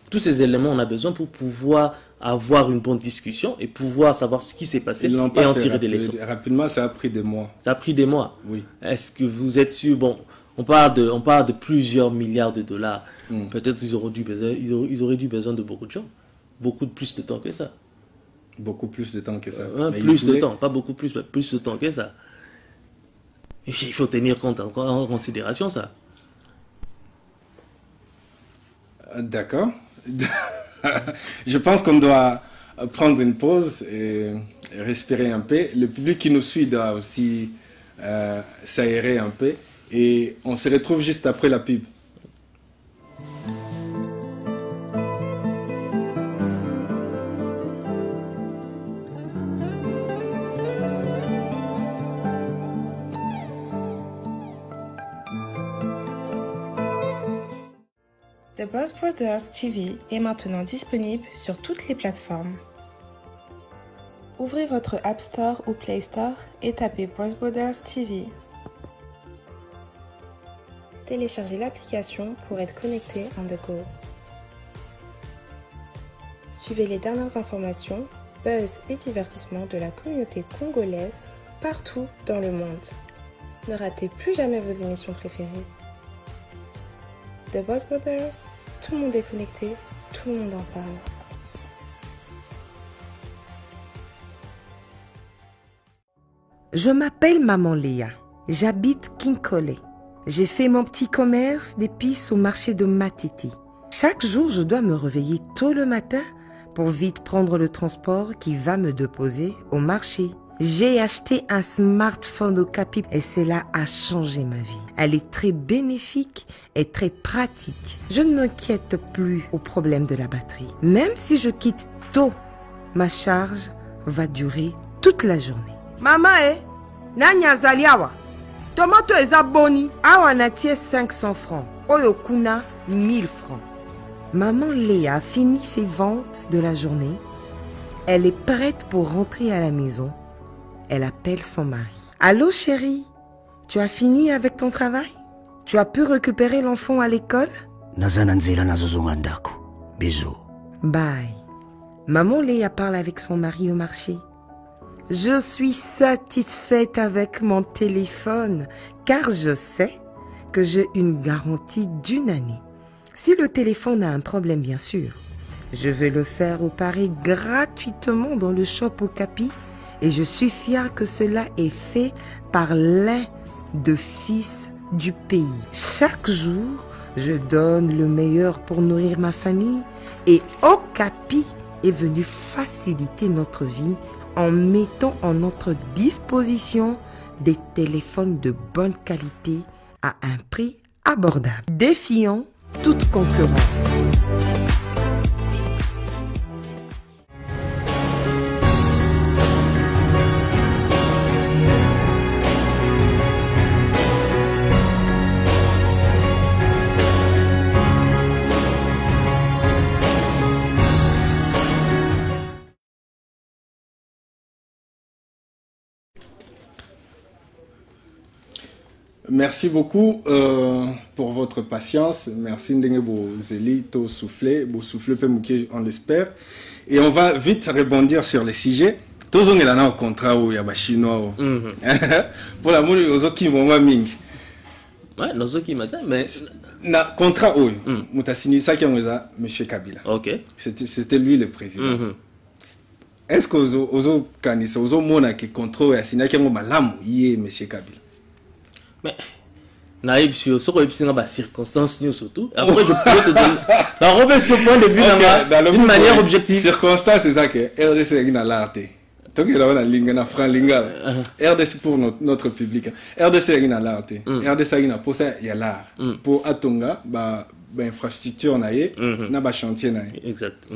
Tous ces éléments, on a besoin pour pouvoir avoir une bonne discussion et pouvoir savoir ce qui s'est passé et en tirer des leçons. Rapidement, ça a pris des mois. Ça a pris des mois? Oui. Est-ce que vous êtes sûr? Bon, on parle de plusieurs milliards de dollars. Peut-être ils auraient dû besoin de beaucoup de gens. Beaucoup plus de temps que ça. Beaucoup plus de temps que ça. Plus de temps, pas beaucoup plus, mais plus de temps que ça. Et il faut tenir compte en considération ça. D'accord. Je pense qu'on doit prendre une pause et respirer un peu. Le public qui nous suit doit aussi s'aérer un peu. Et on se retrouve juste après la pub. The Boss Brothers TV est maintenant disponible sur toutes les plateformes. Ouvrez votre App Store ou Play Store et tapez Boss Brothers TV. Téléchargez l'application pour être connecté on the go. Suivez les dernières informations, buzz et divertissements de la communauté congolaise partout dans le monde. Ne ratez plus jamais vos émissions préférées. The Boss Brothers, tout le monde est connecté, tout le monde en parle. Je m'appelle Maman Léa, j'habite Kinkole. J'ai fait mon petit commerce d'épices au marché de Matiti. Chaque jour, je dois me réveiller tôt le matin pour vite prendre le transport qui va me déposer au marché. J'ai acheté un smartphone au Capi et cela a changé ma vie. Elle est très bénéfique et très pratique. Je ne m'inquiète plus au problème de la batterie. Même si je quitte tôt, ma charge va durer toute la journée. Maman, nanya zaliawa. Tomato eza boni. Awa natie 500 francs. Oyokuna 1000 francs. Maman Léa a fini ses ventes de la journée. Elle est prête pour rentrer à la maison. Elle appelle son mari. Allô chérie, tu as fini avec ton travail? Tu as pu récupérer l'enfant à l'école? Bisous. Bye. Maman Léa parle avec son mari au marché. Je suis satisfaite avec mon téléphone car je sais que j'ai une garantie d'1 année. Si le téléphone a un problème bien sûr, je vais le faire réparer gratuitement dans le shop au Capi et je suis fière que cela est fait par l'un des fils du pays. Chaque jour, je donne le meilleur pour nourrir ma famille et au Capi est venu faciliter notre vie en mettant en notre disposition des téléphones de bonne qualité à un prix abordable, défiant toute concurrence. Merci beaucoup pour votre patience. Merci Ndenge Zeli, to souffler, on l'espère. Et on va vite rebondir sur les sujets. Tous on est là dans le contrat où il y a des Chinois. Pour l'amour de Ozoki Moma Ming. Ouais, Nozoki Mata, mais. Na contrat où Mouta signé ça qui est Monsieur Kabila. Ok. C'était lui le président. Est-ce que Ozo Kanisa, Ozo Mona qui contrôle et signé qui est Malam, yé Monsieur Kabila? Mais naïb sur ce qu'on a circonstances surtout. Après je peux te donner la remettre ce point de vue d'une manière objective. Circonstances c'est ça que RDC est dans l'art. Donc il y a une ligne na franc linga. RDC pour notre public. RDC est dans l'art. RDC est dans pour ça il y a l'art. Pour Atonga ba infrastructure naie na ba chantier naie. Exact.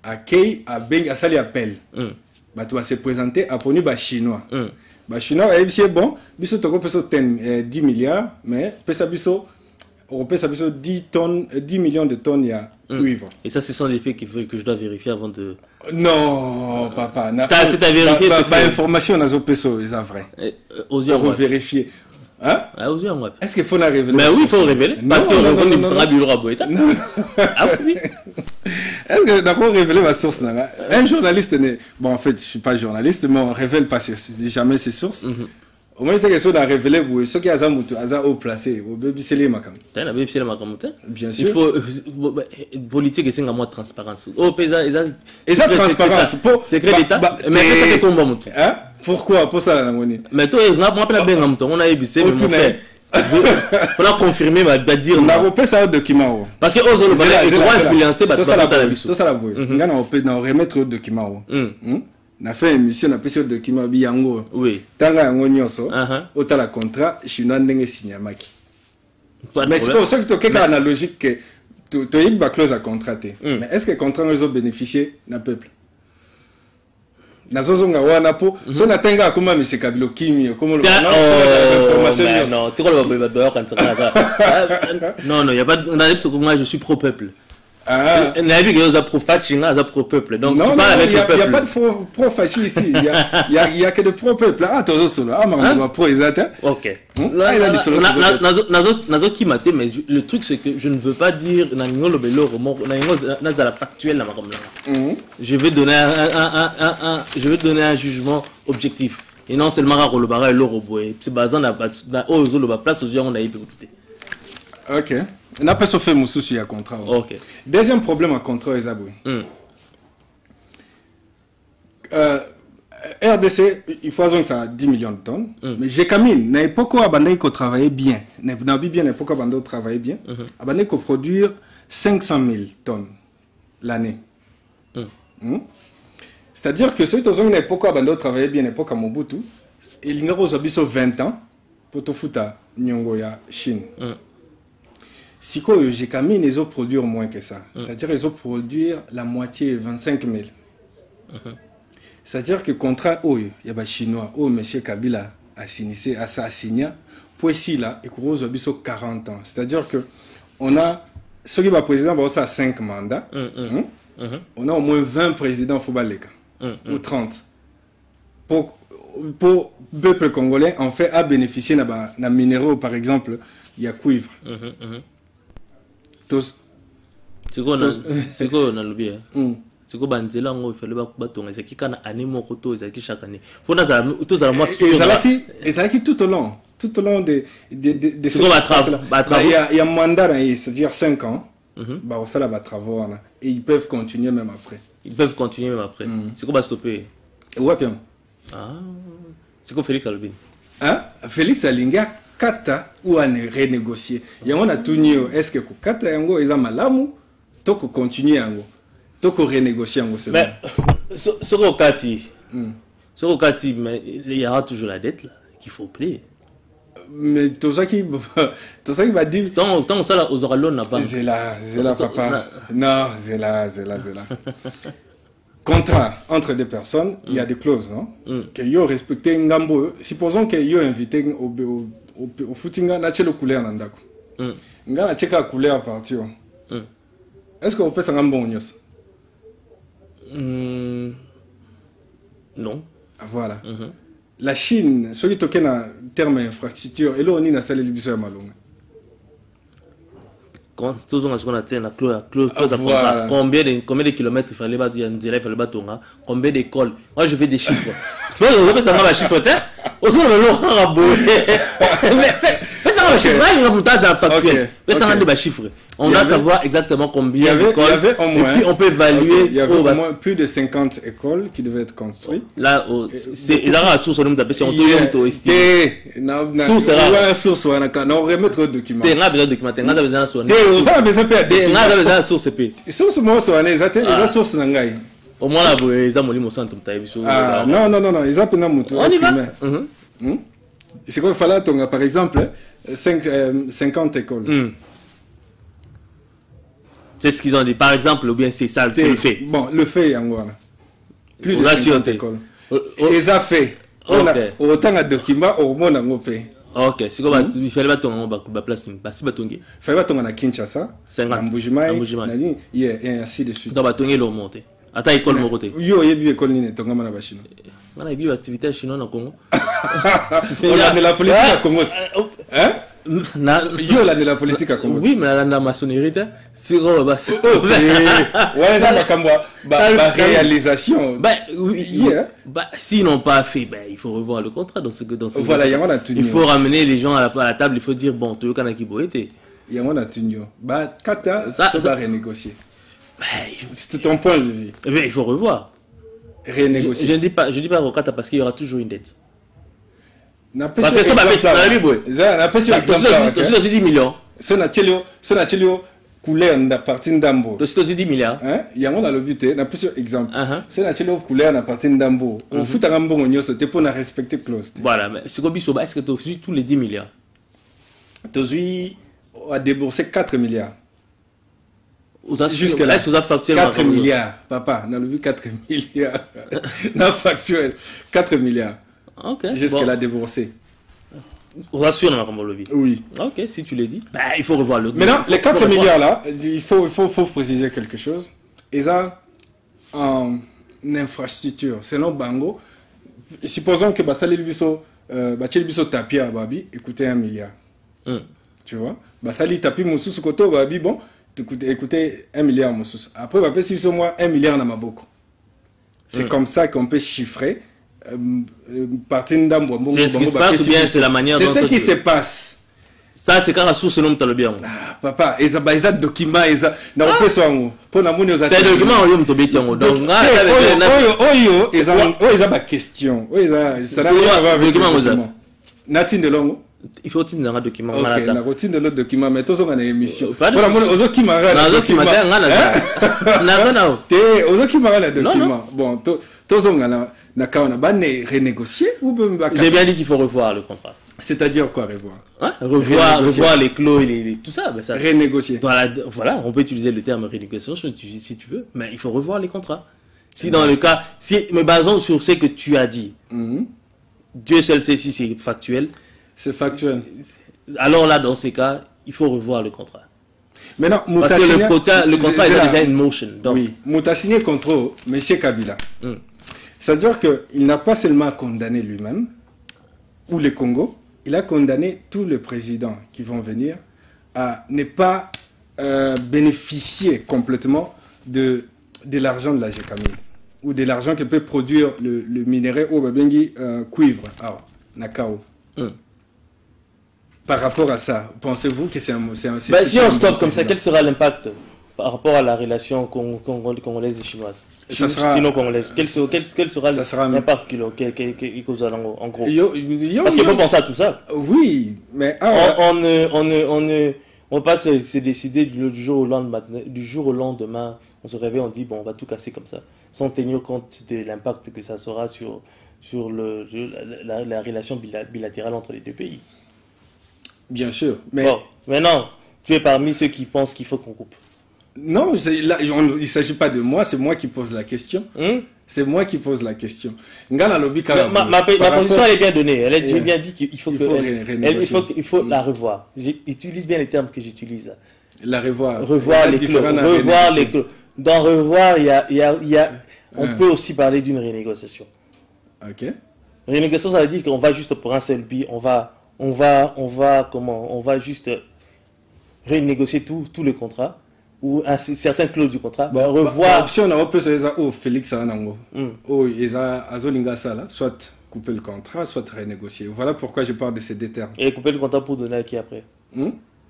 Akei a beng a sali appel. Ba tu vas se présenter à poni ba chinois. Bah Chinois c'est bon biso toko peso 10 milliards mais pesa biso on pesa biso 10 millions de tonnes ya cuivre. Et ça ce sont des faits que je dois vérifier avant de. Non papa c'est à vérifier c'est pas information nazo peso c'est vrai. Aux yeux on vérifier. Hein? Est-ce qu'il faut la révéler? Mais oui, il faut révéler. Parce que on sera bureau à Boïta. Ah oui. Est-ce que d'abord révéler ma source? Un journaliste n'est. Bon, en fait, je ne suis pas journaliste, mais on ne révèle pas jamais ses sources. Au moins, il y a quelque chose à révéler pour ceux qui ont haut placé, au baby c'est les macam. Tu as un baby c'est les macam. Bien sûr. Il faut. Politique, c'est un mot de transparence. Oh, et ça, transparence. Secret d'État. Mais ça, c'est comme bon. Hein? Pourquoi? Pour ça, la monnaie. Mais toi, on a bien on a ébissé, mais mon frère. On a confirmé, on va dire. On a repéré ça au document. Parce que aux autres, ils vont influencer. Tout ça, la boue. On a remettre au document. On a fait une émission, on a fait ce document biango. Oui. Tanga yango nyonso. Autant la contrat, chinois ndenge signé maki. Mais c'est pour ça que tu as une analogique que tu as une clause à contrater. Mais est-ce que le contrat nous a bénéficié d'un peuple? Nazozonga wana po so natenga kuma monsieur Kabila kimi comme le non tu vois non il y a pas on a dit que moi je suis pro peuple. On a dit que vous êtes pro fascisme, vous êtes pro peuple. Donc tu parles avec le peuple. Il y a pas de pro fascisme ici, il y a que de pro peuple. Ah toi solo, ah maman pro exact. OK. Nazo qui maté mais le truc c'est que je ne veux pas dire na ngolo belo na za la factuelle na makom là. Je vais donner un jugement objectif et non seulement à le bara et le roboé. C'est basé na ozo le ba place aux yeux on a écouté. OK. On n'a pas fait moussou sur un contrat. OK. Deuxième problème à contrat est aboué. RDC, il faut que ça a 10 millions de tonnes. Mais j'ai camine, n'a pas quoi abandonner qu'on travaille bien. N'a bien n'a pas quoi abandonner travailler bien. Abandonner qu'on produire 500 000 tonnes l'année. C'est-à-dire que ceux qui ont une époque où travailler bien époque à Mobutu, il y a 20 ans pour te foutre à Nyongoya Chine. Si j'ai camé, ils ont produire moins que ça. C'est-à-dire qu'ils ont produire la moitié, 25 000. C'est-à-dire que contrat, il y a des Chinois, M. Kabila a signé, pour ici, là, et qu'on a 40 ans. C'est-à-dire que on a, ceux qui va président, ça a 5 mandats. On a au moins 20 présidents football ou 30. Pour le peuple congolais, en fait, à bénéficier de minéraux, par exemple, il y a cuivre. C'est quoi on a le bien? C'est quoi banzela ngo fele ba batonga c'est qui kana animo koto ezaki chaque année faut na za tous à moi ezalaki tout au long de il y a mandat c'est-à-dire 5 ans bah ça là va travaux et ils peuvent continuer même après c'est quoi va stopper ouais bien c'est quoi Félix Albin Félix Alinga kata ou à renégocier il y a on a tout nio est-ce que kata yango eza malamu to ko continuer yango to ko renégocier yango c'est mais ce Kati mais il y aura toujours la dette là qu'il faut payer mais tout ça qui va dire tant ça là aux oralons n'a pas c'est là papa non c'est là contrat entre deux personnes il y a des clauses non que yo respecter ngambo supposons que yo invité au footinga na chelo couleur na ndako ngana cheka couleur à partir est-ce que on peut s'en bon nyos non voilà la Chine ce qui toque na terme infrastructure et là on est na salle libiso ya malonga quand tous on a ce qu'on a la clause combien de kilomètres il fallait battre il fallait battre combien d'écoles moi je fais des chiffres moi je veux ça va chiffre aussi le mais ça va chiffre mais ça va chiffre on doit savoir exactement combien d'écoles et puis on peut évaluer il y avait au moins plus de 50 écoles qui devaient être construites là c'est il y a une source on d'après si on source on remettre le document on a besoin de document on a besoin de source source moi so ana ezate eza source na ngai au moins là eza molimo santo mtayebiso non eza pena mutu c'est quoi fallait tonga par exemple 50 écoles c'est ce qu'ils ont dit par exemple ou bien c'est ça c'est le fait bon le fait yango plus de 50 écoles ils a fait autant de documents au monde en opé ok c'est quoi il fallait batonga ba place basi batongi fallait batonga na Kinshasa na Mbujimai et ainsi de suite donc batongi lo monter ata école mo côté yo yebi école ni tonga mana ba chino mana yebi activité chinois na Congo on a de la politique à Congo hein yo la de la politique à Congo oui mais la maçonnerie c'est gros bah ouais ça ba réalisation oui s'ils n'ont pas fait il faut revoir le contrat dans ce voilà il faut ramener les gens à la table il faut dire bon tu kana ki boete yamona tunyo ba kata ça va renégocier c'est ton point de vue mais il faut revoir renégocier je ne dis pas Rokata parce qu'il y aura toujours une dette parce que ça va baisser la bible ça n'a pas sur exemple c'est 10 millions ça n'a couleur na partie ndambo c'est 10 milliards hein yango na lobité na plus exemple ça n'a couleur na partie ndambo on fout à ngambongo nyose te pour na respecter clause voilà mais c'est comme biso est-ce que tu as tous les 10 milliards tu a déboursé 4 milliards jusque là ils sont facturés 4 milliards papa on a vu 4 milliards na facturé 4 milliards ok jusque là déboursé on rassure dans la lobby oui ok si tu l'as dit il faut revoir le maintenant les 4 milliards là il faut préciser quelque chose et ça en infrastructure selon Bango supposons que basali biso biso tapia babi écoutez 1 milliard tu vois basali tapi mususu koto babi bon écoutez 1 milliard mususu après ba pesi biso moi 1 milliard na maboko c'est comme ça qu'on peut chiffrer c'est ce qui se passe ou bien c'est la manière c'est ce qui se passe ça c'est quand la source non talo bien papa eza document eza na opeso ngo pona moni oza document oyo mtobeti ngo donc oyo eza ba question oyo eza ça va avec document natinde longo il faut tenir un document OK na routine le document mais tozo na émission pona moni ozo kimara na document na te ozo kimara na document bon renégocier ou J'ai bien dit qu'il faut revoir le contrat. C'est-à-dire quoi, revoir? Hein? Revoir les clauses et tout ça. Ben ça renégocier. Voilà, on peut utiliser le terme renégociation si tu veux, mais il faut revoir les contrats. Si dans le cas, si me basons sur ce que tu as dit, Dieu seul sait si c'est factuel. C'est factuel. Alors là, dans ces cas, il faut revoir le contrat. Maintenant, parce que le contrat est déjà in motion. Donc. Oui, Mouta signé contre M. Kabila. C'est-à-dire qu'il n'a pas seulement condamné lui-même, ou le Congo, il a condamné tous les présidents qui vont venir à ne pas bénéficier complètement de l'argent de la GECAMID, ou de l'argent que peut produire le minerai au Babengi cuivre, Nakao. Par rapport à ça, pensez-vous que c'est un... si on stoppe comme ça, quel sera l'impact par rapport à la relation congolaise et chinoise? Sino-congolaise. Quel sera l'impact qu'il causera en gros? Parce qu'il faut penser à tout ça. Oui, mais... On passe se décider du jour au lendemain, on se réveille, on dit, bon, on va tout casser comme ça, sans tenir compte de l'impact que ça sera sur la relation bilatérale entre les deux pays. Bien sûr, mais... Bon, maintenant, tu es parmi ceux qui pensent qu'il faut qu'on coupe. Non, il ne s'agit pas de moi, c'est moi qui pose la question. C'est moi qui pose la question. Ma position, elle est bien donnée. J'ai bien dit qu'il faut la revoir. J'utilise bien les termes que j'utilise. La revoir. Revoir les clauses. Dans revoir, on peut aussi parler d'une renégociation. Ok. Renégociation, ça veut dire qu'on va juste pour un seul but, on va juste renégocier tout le contrat ou certaines clauses du contrat. Revoir. Si on a un peu ça, Félix Anango, soit couper le contrat, soit renégocier. Voilà pourquoi je parle de ces deux termes. Et couper le contrat pour donner à qui après?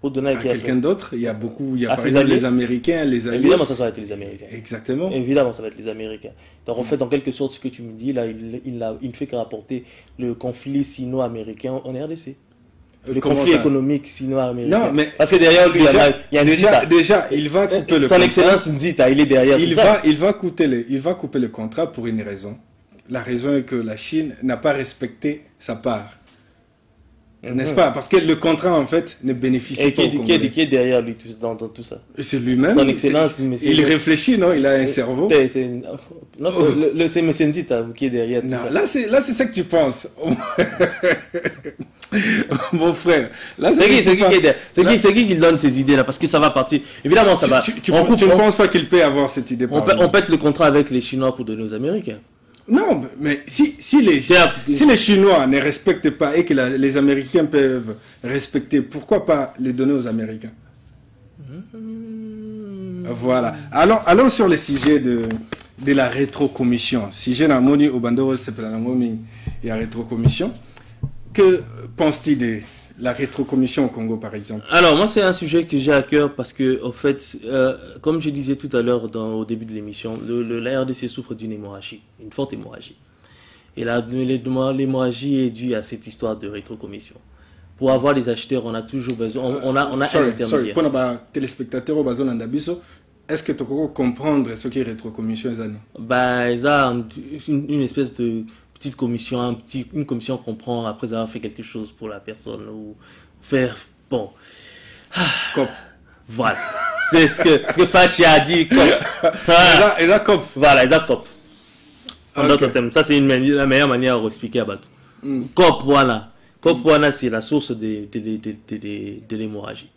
Pour donner à quelqu'un d'autre. Il y a par exemple les Américains, les Alliés. Évidemment, ça va être les Américains. Exactement. Évidemment, ça va être les Américains. Donc, en fait, en quelque sorte, ce que tu me dis, là, il ne fait que rapporter le conflit sino-américain en RDC. Le conflit économique sino-américain. Non, mais... Parce que derrière lui, il y a déjà, il va couper le contrat. Son Excellence Nzita, il est derrière tout ça. Il va couper le contrat pour une raison. La raison est que la Chine n'a pas respecté sa part. N'est-ce pas? Parce que le contrat, en fait, ne bénéficie pas au Congolais. Qui est derrière lui dans tout ça? C'est lui-même. Son Excellence, il réfléchit, non? Il a un cerveau. C'est M. Nzita qui est derrière tout ça. Là, c'est ça que tu penses. Mon frère. C'est qui donne ces idées-là? Parce que ça va partir. Évidemment, ça va. Tu ne penses pas qu'il peut avoir cette idée? On pète le contrat avec les Chinois pour donner aux Américains. Non, mais si les Chinois ne respectent pas et que les Américains peuvent respecter, pourquoi pas les donner aux Américains? Voilà. Allons sur le sujet de la rétrocommission. Sujet Namoni au Bandoro, c'est la Namomi et la rétrocommission. Que penses-tu de la rétrocommission au Congo, par exemple? Alors, moi, c'est un sujet que j'ai à cœur parce que, en fait, comme je disais tout à l'heure au début de l'émission, la RDC souffre d'une hémorragie, une forte hémorragie. Et l'hémorragie est due à cette histoire de rétrocommission. Pour avoir des acheteurs, on a toujours besoin, on a un intermédiaire. Pour les téléspectateurs, est-ce que tu peux comprendre ce qu'est rétrocommission? Ils ont une espèce de petite commission, une commission qu'on prend après avoir fait quelque chose pour la personne ou faire, bon. COP. Voilà. C'est ce que Fachi a dit, COP. Et là, COP. Voilà, et là, COP. En d'autres termes, ça c'est la meilleure manière de expliquer à Batou. COP, voilà. COP, voilà, c'est la source de l'hémorragie.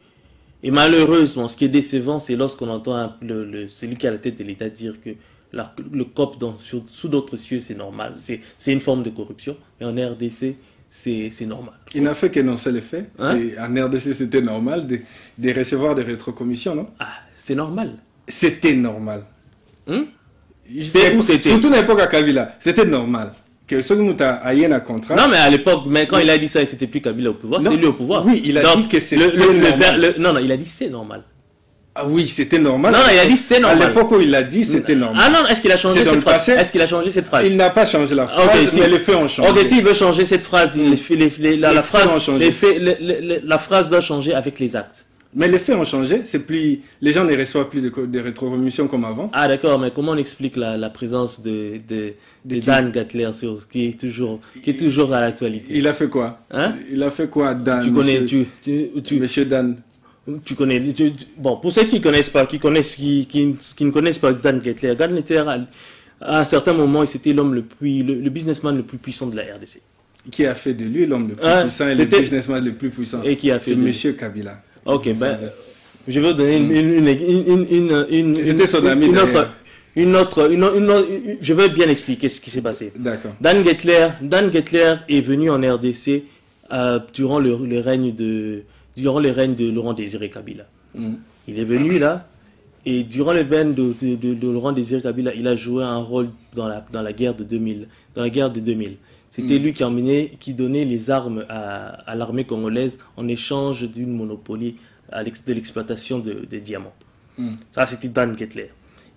Et malheureusement, ce qui est décevant, c'est lorsqu'on entend celui qui est à la tête de l'État dire que le COP sous d'autres cieux, c'est normal. C'est une forme de corruption. Et en RDC, c'est normal. Il n'a fait qu'énoncer les faits. En RDC, c'était normal de recevoir des rétrocommissions, non? Ah, c'est normal. C'était normal. C'était surtout à l'époque à Kabila, c'était normal. Que ce que a eu un contrat. Non, mais à l'époque, quand il a dit ça, c'était plus Kabila au pouvoir, c'était lui au pouvoir. Oui, il a dit que c'était normal. Non, il a dit c'est normal. Ah oui, c'était normal. Non, il a dit c'est normal. À l'époque où il l'a dit, c'était normal. Ah non, est-ce qu'il a changé cette phrase? Est-ce qu'il a changé cette phrase? Il n'a pas changé la phrase, mais les faits ont changé. Ok, s'il veut changer cette phrase, la phrase doit changer avec les actes. Mais les faits ont changé. C'est plus, les gens ne reçoivent plus de rétrocommissions comme avant. Ah d'accord, mais comment on explique la présence de Dan Gettler qui est toujours à l'actualité? Il a fait quoi? Hein? Il a fait quoi, Dan? Tu connais, Monsieur Dan. Tu connais, bon, pour ceux qui ne connaissent pas, qui ne connaissent pas Dan Gettler, à un certain moment, c'était le businessman le plus puissant de la RDC. Qui a fait de lui l'homme le plus puissant et le businessman le plus puissant? Et qui a fait c'est Monsieur Kabila. Ok, ben, je vais vous donner C'était son ami. Je vais bien expliquer ce qui s'est passé. D'accord. Dan Gettler est venu en RDC durant le règne de Laurent Désiré Kabila. Il est venu là, et durant le règne de Laurent Désiré Kabila, il a joué un rôle dans la guerre de 2000. C'était lui qui donnait les armes à l'armée congolaise en échange d'une monopolie de l'exploitation des diamants. Ça, c'était Dan Gettler.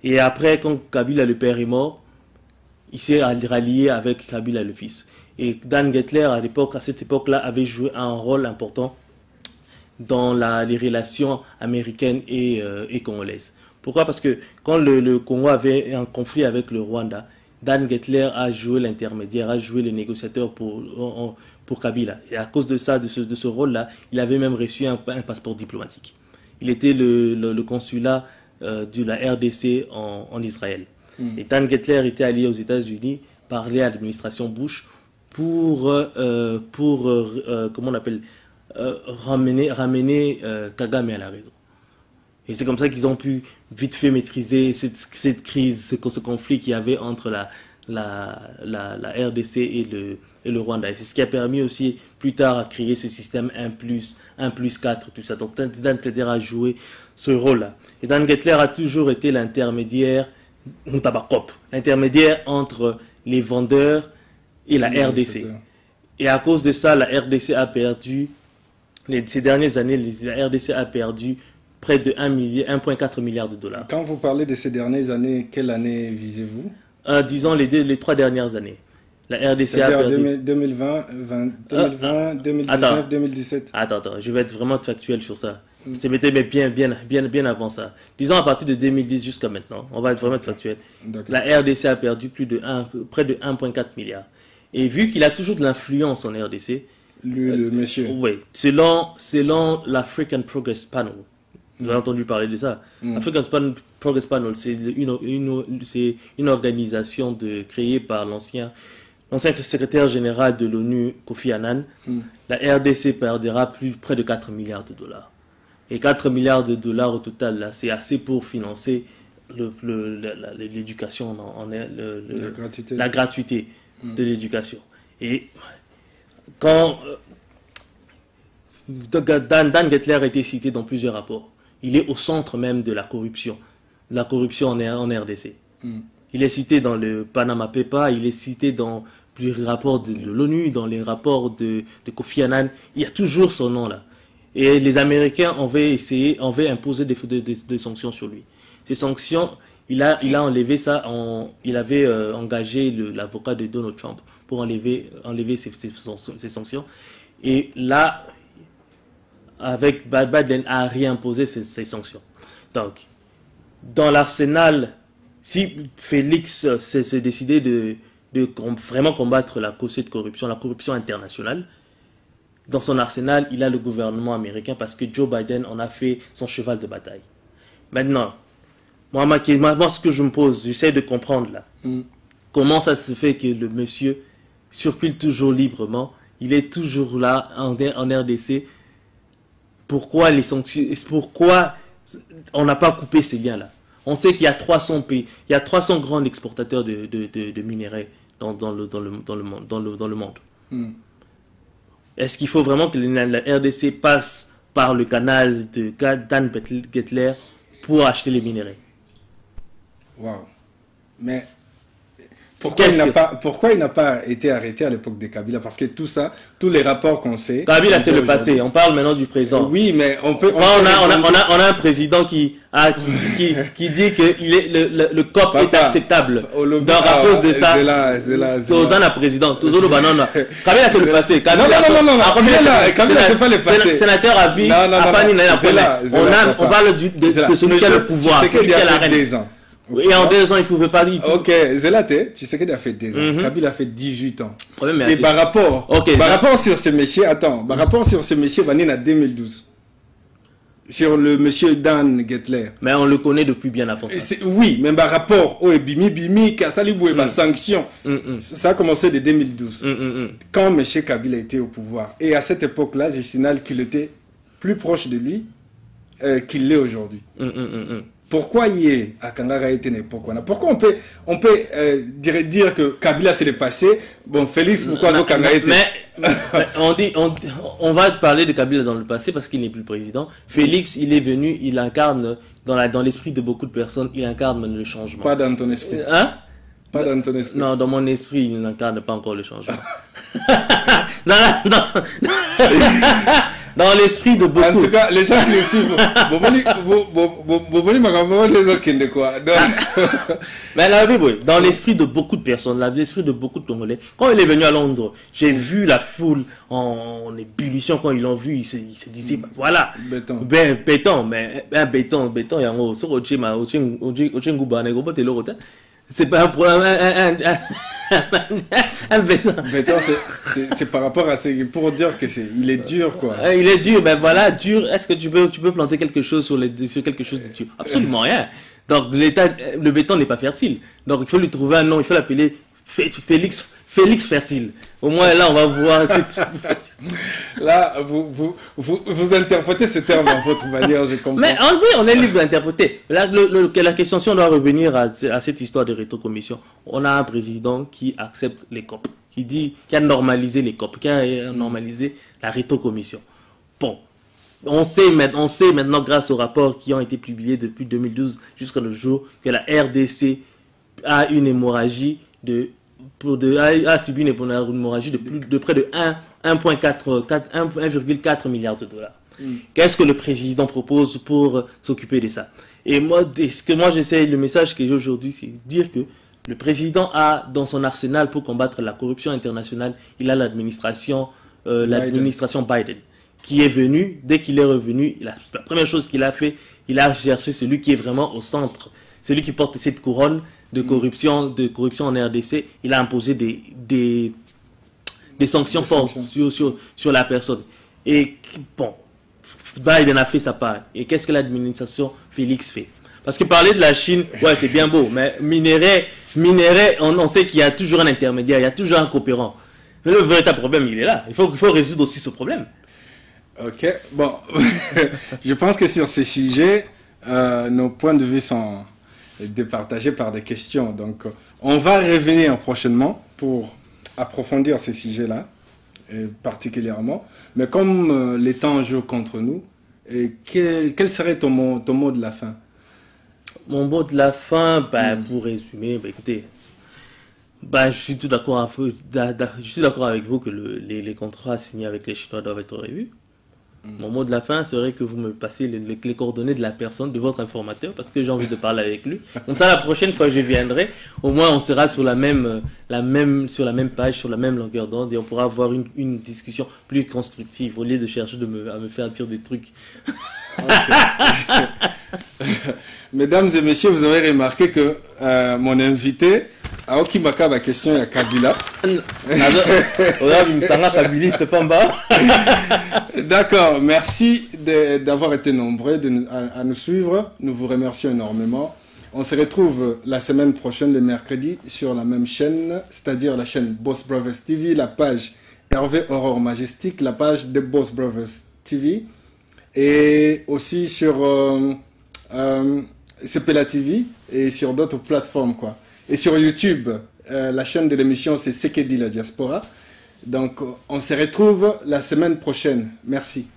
Et après, quand Kabila le père est mort, il s'est rallié avec Kabila le fils. Et Dan Gettler, à cette époque-là, avait joué un rôle important dans les relations américaines et congolaises. Pourquoi? Parce que quand le Congo avait un conflit avec le Rwanda, Dan Gettler a joué l'intermédiaire, a joué le négociateur pour Kabila. Et à cause de ça, de ce rôle-là, il avait même reçu un passeport diplomatique. Il était le consulat de la RDC en Israël. Et Dan Gettler était allé aux États-Unis parler à l'administration Bush pour comment on appelle, ramener Kagame à la raison. Et c'est comme ça qu'ils ont pu vite fait maîtriser cette crise, ce conflit qu'il y avait entre la RDC et le Rwanda. Et c'est ce qui a permis aussi plus tard à créer ce système 1+4, tout ça. Donc Dan Gettler a joué ce rôle-là. Et Dan Gettler a toujours été l'intermédiaire, l'intermédiaire entre les vendeurs et la RDC. Et à cause de ça, la RDC a perdu, ces dernières années, la RDC a perdu près de 1,4 milliard de dollars. Quand vous parlez de ces dernières années, quelle année visez-vous? Disons les 3 dernières années. La RDC a perdu... 2020, 2019, 2017. Attends, je vais être vraiment factuel sur ça. C'était bien avant ça. Disons à partir de 2010 jusqu'à maintenant, on va être vraiment factuel. La RDC a perdu près de 1,4 milliard. Et vu qu'il a toujours de l'influence en RDC... Le monsieur. Oui, selon l'African Progress Panel. Vous avez entendu parler de ça. African Progress Panel, c'est une organisation créée par l'ancien secrétaire général de l'ONU, Kofi Annan. La RDC perdra près de 4 milliards de dollars. Et 4 milliards de dollars au total, c'est assez pour financer l'éducation, la gratuité de l'éducation. Et quand Dan Gettler a été cité dans plusieurs rapports, il est au centre même de la corruption en RDC. Il est cité dans le Panama Papers, il est cité dans plusieurs rapports de l'ONU, dans les rapports de Kofi Annan. Il y a toujours son nom là. Et les Américains avaient imposé des sanctions sur lui. Ces sanctions, il a enlevé ça, il avait engagé l'avocat de Donald Trump pour enlever ces sanctions. Et là, avec Biden a réimposé ces sanctions. Donc, dans l'arsenal, si Félix s'est décidé de vraiment combattre cette corruption, la corruption internationale, dans son arsenal, il a le gouvernement américain parce que Joe Biden en a fait son cheval de bataille. Maintenant, moi ce que je me pose, j'essaie de comprendre là. Comment ça se fait que le monsieur circule toujours librement, il est toujours là en RDC? Pourquoi les sanctions? Pourquoi on n'a pas coupé ces liens-là? On sait qu'il y a 300 pays, il y a 300 grands exportateurs de minerais dans le monde. Est-ce qu'il faut vraiment que la RDC passe par le canal de Dan Gettler pour acheter les minerais? Waouh. Mais pourquoi il n'a pas été arrêté à l'époque de Kabila? Parce que tout ça, tous les rapports qu'on sait... Kabila, c'est le passé. On parle maintenant du présent. Oui, mais on peut... On a un président qui dit que le COP est acceptable. Donc, à cause de ça, Tozana président, Tozolo Banana. Kabila, c'est le passé. Kabila, c'est pas le passé. Sénateur à vie, on parle de celui qui a le pouvoir, celui qui a la reine. Et en 2 ans, il ne pouvait pas dire. Ok, Zelaté, tu sais qu'il a fait 2 ans. Kabila a fait 18 ans. Et par rapport sur ce monsieur, par rapport sur ce monsieur, il est en 2012. Sur le monsieur Dan Gettler. Mais on le connaît depuis bien avant ça. Oui, mais par rapport au Bimi, Kassalibou et sanction, ça a commencé de 2012. Quand monsieur Kabila était au pouvoir. Et à cette époque-là, je signale qu'il était plus proche de lui qu'il l'est aujourd'hui. Pourquoi il est à Kangara et pourquoi on peut dire que Kabila c'est le passé. Bon, Félix, pourquoi Kangara était... Mais on va parler de Kabila dans le passé parce qu'il n'est plus président. Félix, il est venu, il incarne dans l'esprit de beaucoup de personnes, il incarne le changement. Pas dans ton esprit. Hein? Pas dans ton esprit. Non, dans mon esprit, il n'incarne pas encore le changement. non. Dans l'esprit de beaucoup. En tout cas, les gens qui le suivent, mais là, oui, dans l'esprit de beaucoup de personnes, l'esprit de beaucoup de Congolais. Quand il est venu à Londres, j'ai vu la foule en ébullition. Quand ils l'ont vu, ils se disaient, voilà, béton, il y a un c'est pas un problème. Un béton, c'est par rapport à pour dire que il est dur, quoi. Il est dur, ben voilà, dur. Est-ce que tu peux planter quelque chose sur quelque chose de dur? Absolument rien. Donc le béton n'est pas fertile. Donc il faut lui trouver un nom. Il faut l'appeler Félix Fertile. Au moins là, on va voir. Là, vous interprétez ce terme à votre manière, je comprends. Mais oui, on est libre d'interpréter. Là, la question, si on doit revenir à cette histoire de rétrocommission, on a un président qui accepte les COP, qui a normalisé les COP, qui a normalisé la rétrocommission. Bon, on sait maintenant, grâce aux rapports qui ont été publiés depuis 2012 jusqu'à le jour, que la RDC a une hémorragie a subi une hémorragie de près de 1,4 milliard de dollars. Qu'est-ce que le président propose pour s'occuper de ça? Et moi, le message que j'ai aujourd'hui, c'est dire que le président a dans son arsenal pour combattre la corruption internationale, il a l'administration Biden, qui est venu, dès qu'il est revenu, la première chose qu'il a fait, il a cherché celui qui est vraiment au centre, celui qui porte cette couronne de corruption en RDC. Il a imposé des sanctions fortes sur la personne. Et bon, Biden a fait sa part. Et qu'est-ce que l'administration Félix fait? Parce que parler de la Chine, ouais, c'est bien beau, mais minerai, on sait qu'il y a toujours un intermédiaire, il y a toujours un coopérant. Mais le véritable problème, il est là. Il faut résoudre aussi ce problème. Ok, bon, je pense que sur ces sujets, nos points de vue sont départagés par des questions. Donc, on va revenir prochainement pour approfondir ces sujets-là, particulièrement. Mais comme les temps jouent contre nous, quel serait ton mot de la fin? Mon mot de la fin, pour résumer, écoutez, je suis tout d'accord avec vous que les contrats signés avec les Chinois doivent être revus. Mon mot de la fin serait que vous me passez les coordonnées de la personne, de votre informateur, parce que j'ai envie de parler avec lui. Comme ça, la prochaine fois que je viendrai, au moins on sera sur la même page, sur la même longueur d'onde, et on pourra avoir une discussion plus constructive, au lieu de chercher à me faire dire des trucs. Mesdames et messieurs, vous avez remarqué que mon invité a Okimaka la question à Kabila. D'accord, merci d'avoir été nombreux à nous suivre. Nous vous remercions énormément. On se retrouve la semaine prochaine, le mercredi, sur la même chaîne, c'est-à-dire la chaîne Boss Brothers TV, la page Hervé Aurore Majestic, la page de Boss Brothers TV, et aussi sur CPLA TV et sur d'autres plateformes, quoi. Et sur YouTube, la chaîne de l'émission, c'est Sekedi la Diaspora. Donc, on se retrouve la semaine prochaine. Merci.